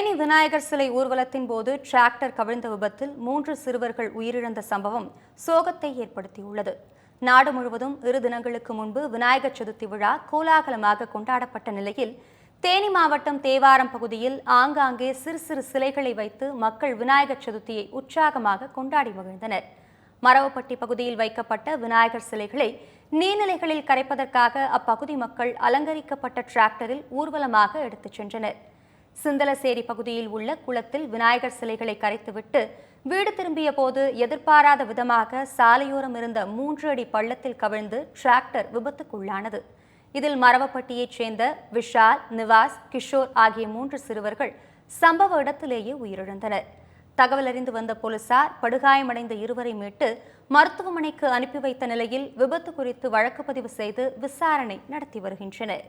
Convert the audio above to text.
தேனி விநாயகர் சிலை ஊர்வலத்தின் போது டிராக்டர் கவிழ்ந்த விபத்தில் 3 சிறுவர்கள் உயிரிழந்த சம்பவம் சோகத்தை ஏற்படுத்தியுள்ளது. நாடு முழுவதும் 2 தினங்களுக்கு முன்பு விநாயகர் சதுர்த்தி விழா கோலாகலமாக கொண்டாடப்பட்ட நிலையில் தேனி மாவட்டம் தேவாரம் பகுதியில் ஆங்காங்கே சிறு சிறு சிலைகளை வைத்து மக்கள் விநாயகர் சதுர்த்தியை உற்சாகமாக கொண்டாடி மகிழ்ந்தனர். மரவப்பட்டி பகுதியில் வைக்கப்பட்ட விநாயகர் சிலைகளை நீர்நிலைகளில் கரைப்பதற்காக அப்பகுதி மக்கள் அலங்கரிக்கப்பட்ட டிராக்டரில் ஊர்வலமாக எடுத்துச் சென்றனர். சிந்தலசேரி பகுதியில் உள்ள குளத்தில் விநாயகர் சிலைகளை கரைத்துவிட்டு வீடு திரும்பிய போது எதிர்பாராத விதமாக சாலையோரம் இருந்த 3 அடி பள்ளத்தில் கவிழ்ந்து டிராக்டர் விபத்துக்குள்ளானது. இதில் மரவப்பட்டியைச் சேர்ந்த விஷால், நிவாஸ், கிஷோர் ஆகிய 3 சிறுவர்கள் சம்பவ இடத்திலேயே உயிரிழந்தனர். தகவல் அறிந்து வந்த போலீசார் படுகாயமடைந்த இருவரை மீட்டு மருத்துவமனைக்கு அனுப்பி வைத்த நிலையில் விபத்து குறித்து வழக்கு பதிவு செய்து விசாரணை நடத்தி வருகின்றனர்.